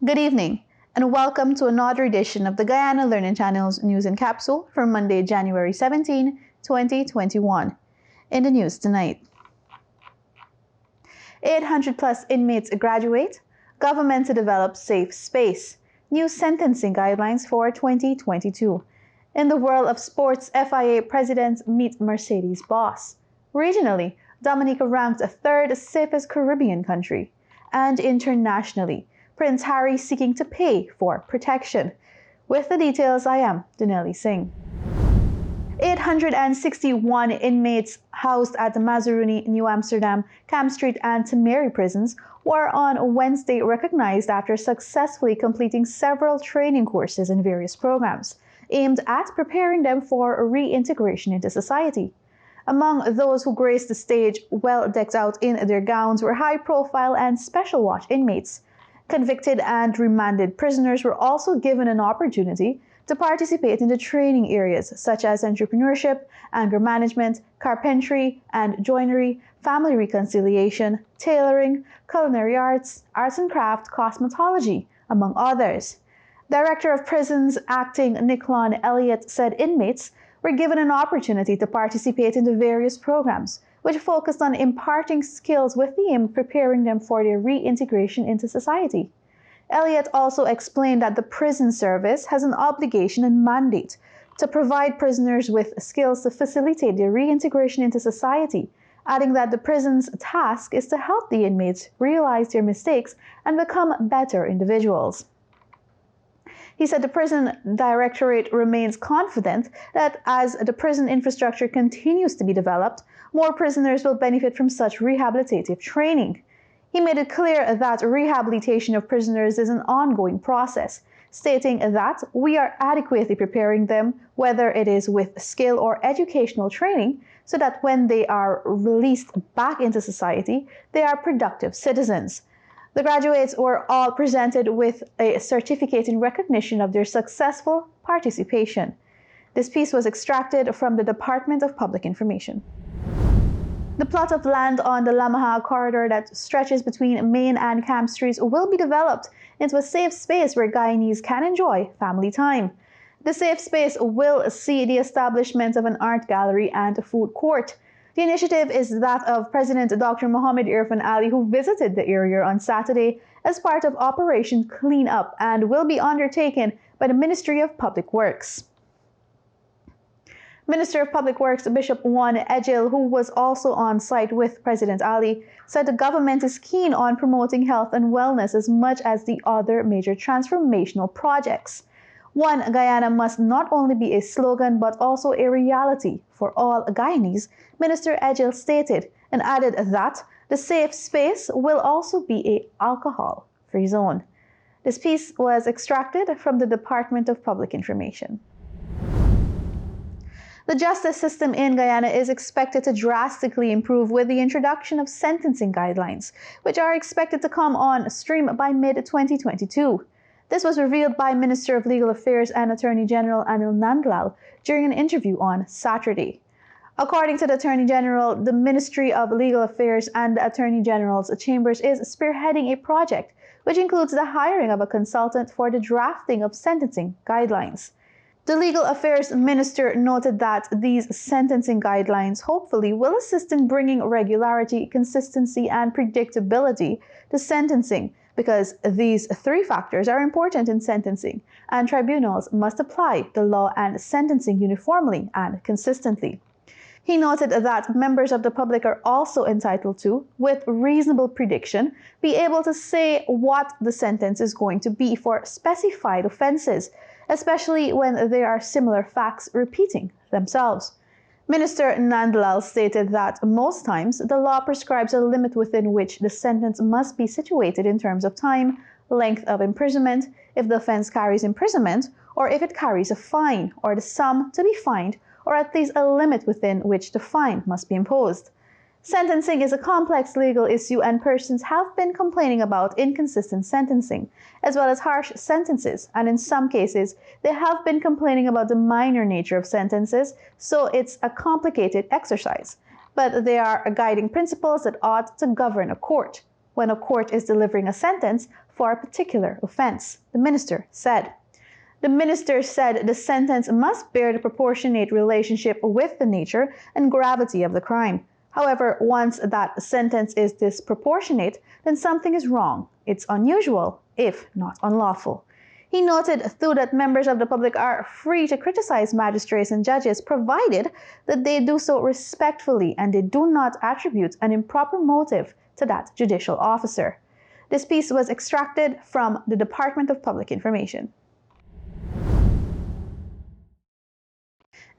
Good evening, and welcome to another edition of the Guyana Learning Channel's News in Capsule for Monday, January 17, 2021. In the news tonight, 800 plus inmates graduate, government to develop safe space, new sentencing guidelines for 2022. In the world of sports, FIA presidents meet Mercedes boss. Regionally, Dominica ranked a third safest Caribbean country. And internationally, Prince Harry seeking to pay for protection. With the details, I am Dunelli Singh. 861 inmates housed at the Mazaruni, New Amsterdam, Camp Street, and Temeri prisons were on Wednesday recognized after successfully completing several training courses in various programs aimed at preparing them for reintegration into society. Among those who graced the stage, well decked out in their gowns, were high-profile and special watch inmates. Convicted and remanded prisoners were also given an opportunity to participate in the training areas such as entrepreneurship, anger management, carpentry and joinery, family reconciliation, tailoring, culinary arts, arts and craft, cosmetology, among others. Director of Prisons Acting Niklon Elliott said inmates were given an opportunity to participate in the various programs, which focused on imparting skills with the aim of preparing them for their reintegration into society. Elliott also explained that the prison service has an obligation and mandate to provide prisoners with skills to facilitate their reintegration into society, adding that the prison's task is to help the inmates realize their mistakes and become better individuals. He said the prison directorate remains confident that as the prison infrastructure continues to be developed, more prisoners will benefit from such rehabilitative training. He made it clear that rehabilitation of prisoners is an ongoing process, stating that we are adequately preparing them, whether it is with skill or educational training, so that when they are released back into society, they are productive citizens. The graduates were all presented with a certificate in recognition of their successful participation. This piece was extracted from the Department of Public Information. The plot of land on the Lamaha corridor that stretches between Main and Camp Streets will be developed into a safe space where Guyanese can enjoy family time. The safe space will see the establishment of an art gallery and a food court. The initiative is that of President Dr. Mohammed Irfan Ali, who visited the area on Saturday as part of Operation Clean Up and will be undertaken by the Ministry of Public Works. Minister of Public Works Bishop Juan Ejil, who was also on site with President Ali, said the government is keen on promoting health and wellness as much as the other major transformational projects. One Guyana must not only be a slogan but also a reality for all Guyanese, Minister Ejil stated, and added that the safe space will also be an alcohol-free zone. This piece was extracted from the Department of Public Information. The justice system in Guyana is expected to drastically improve with the introduction of sentencing guidelines, which are expected to come on stream by mid-2022. This was revealed by Minister of Legal Affairs and Attorney General Anil Nandlal during an interview on Saturday. According to the Attorney General, the Ministry of Legal Affairs and the Attorney General's Chambers is spearheading a project which includes the hiring of a consultant for the drafting of sentencing guidelines. The Legal Affairs Minister noted that these sentencing guidelines hopefully will assist in bringing regularity, consistency, and predictability to sentencing, because these three factors are important in sentencing, and tribunals must apply the law and sentencing uniformly and consistently. He noted that members of the public are also entitled to, with reasonable prediction, be able to say what the sentence is going to be for specified offenses, especially when there are similar facts repeating themselves. Minister Nandlal stated that most times the law prescribes a limit within which the sentence must be situated in terms of time, length of imprisonment, if the offense carries imprisonment, or if it carries a fine, or the sum to be fined, or at least a limit within which the fine must be imposed. Sentencing is a complex legal issue, and persons have been complaining about inconsistent sentencing, as well as harsh sentences, and in some cases, they have been complaining about the minor nature of sentences, so it's a complicated exercise. But there are guiding principles that ought to govern a court. when a court is delivering a sentence for a particular offense, the minister said. The minister said the sentence must bear the proportionate relationship with the nature and gravity of the crime. However, once that sentence is disproportionate, then something is wrong. It's unusual, if not unlawful. He noted, too, that members of the public are free to criticize magistrates and judges, provided that they do so respectfully and they do not attribute an improper motive to that judicial officer. This piece was extracted from the Department of Public Information.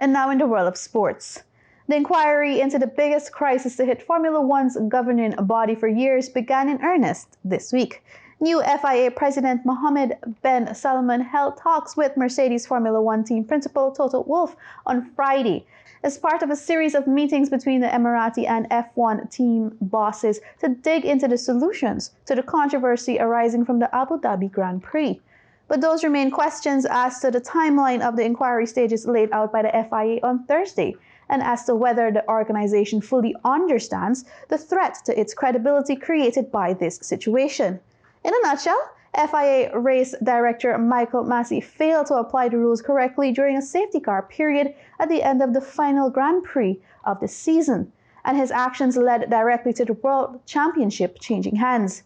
And now in the world of sports. The inquiry into the biggest crisis to hit Formula One's governing body for years began in earnest this week. New FIA President Mohammed Ben Salman held talks with Mercedes Formula One team principal Toto Wolff on Friday as part of a series of meetings between the Emirati and F1 team bosses to dig into the solutions to the controversy arising from the Abu Dhabi Grand Prix. But those remain questions as to the timeline of the inquiry stages laid out by the FIA on Thursday, and as to whether the organization fully understands the threat to its credibility created by this situation. In a nutshell, FIA race director Michael Masi failed to apply the rules correctly during a safety car period at the end of the final Grand Prix of the season, and his actions led directly to the World Championship changing hands.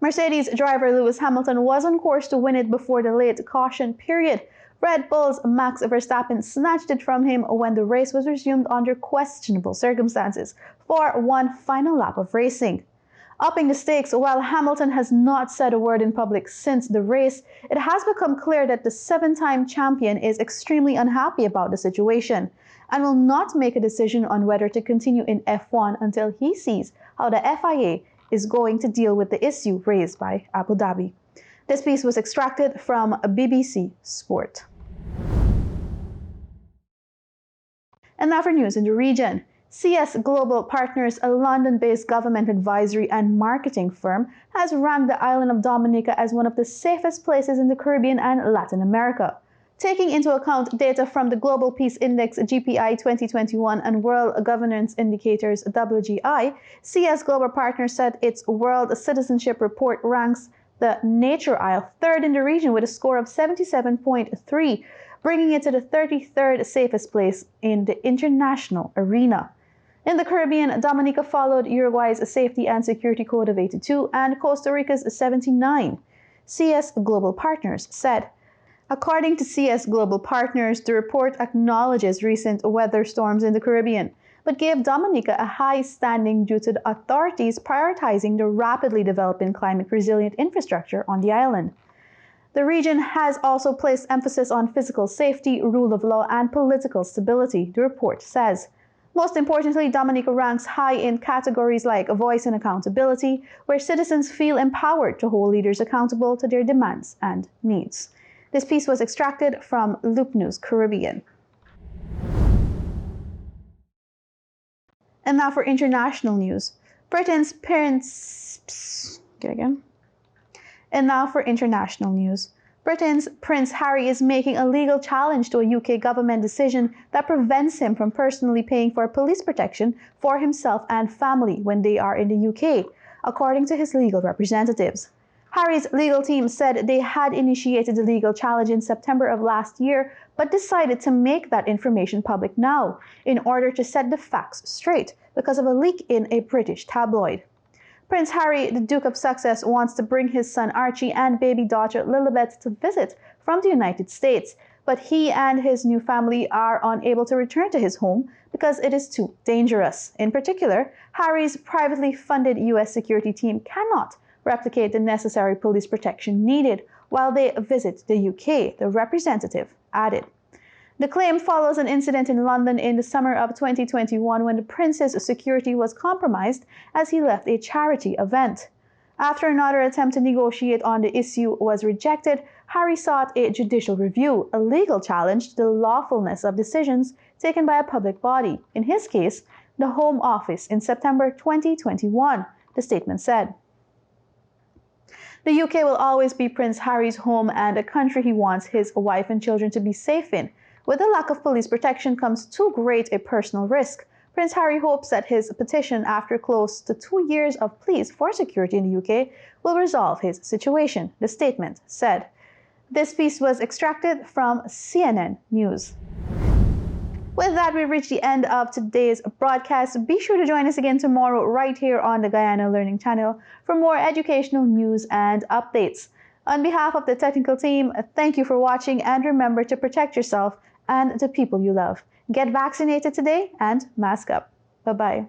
Mercedes driver Lewis Hamilton was on course to win it before the late caution period. Red Bull's Max Verstappen snatched it from him when the race was resumed under questionable circumstances for one final lap of racing. Upping the stakes, while Hamilton has not said a word in public since the race, it has become clear that the seven-time champion is extremely unhappy about the situation and will not make a decision on whether to continue in F1 until he sees how the FIA is going to deal with the issue raised by Abu Dhabi. This piece was extracted from BBC Sport. And now for news in the region. CS Global Partners, a London-based government advisory and marketing firm, has ranked the island of Dominica as one of the safest places in the Caribbean and Latin America. Taking into account data from the Global Peace Index GPI 2021 and World Governance Indicators WGI, CS Global Partners said its World Citizenship Report ranks the Nature Isle third in the region with a score of 77.3, bringing it to the 33rd safest place in the international arena. In the Caribbean, Dominica followed Uruguay's Safety and Security Code of 82 and Costa Rica's 79. CS Global Partners said. According to CS Global Partners, the report acknowledges recent weather storms in the Caribbean, but gave Dominica a high standing due to the authorities prioritizing the rapidly developing climate-resilient infrastructure on the island. The region has also placed emphasis on physical safety, rule of law, and political stability, the report says. Most importantly, Dominica ranks high in categories like voice and accountability, where citizens feel empowered to hold leaders accountable to their demands and needs. This piece was extracted from Loop News Caribbean. And now for international news. Britain's Prince Harry is making a legal challenge to a UK government decision that prevents him from personally paying for police protection for himself and family when they are in the UK, according to his legal representatives. Harry's legal team said they had initiated the legal challenge in September of last year, but decided to make that information public now in order to set the facts straight because of a leak in a British tabloid. Prince Harry, the Duke of Sussex, wants to bring his son Archie and baby daughter Lilibet to visit from the United States, but he and his new family are unable to return to his home because it is too dangerous. In particular, Harry's privately funded US security team cannot replicate the necessary police protection needed while they visit the UK, the representative added. The claim follows an incident in London in the summer of 2021 when the prince's security was compromised as he left a charity event. After another attempt to negotiate on the issue was rejected, Harry sought a judicial review, a legal challenge to the lawfulness of decisions taken by a public body, in his case, the Home Office, in September 2021, the statement said. The UK will always be Prince Harry's home and a country he wants his wife and children to be safe in. With the lack of police protection comes too great a personal risk, Prince Harry hopes that his petition, after close to 2 years of pleas for security in the UK, will resolve his situation, the statement said. This piece was extracted from CNN News. With that, we've reached the end of today's broadcast. Be sure to join us again tomorrow right here on the Guyana Learning Channel for more educational news and updates. On behalf of the technical team, thank you for watching, and remember to protect yourself and the people you love. Get vaccinated today and mask up. Bye-bye.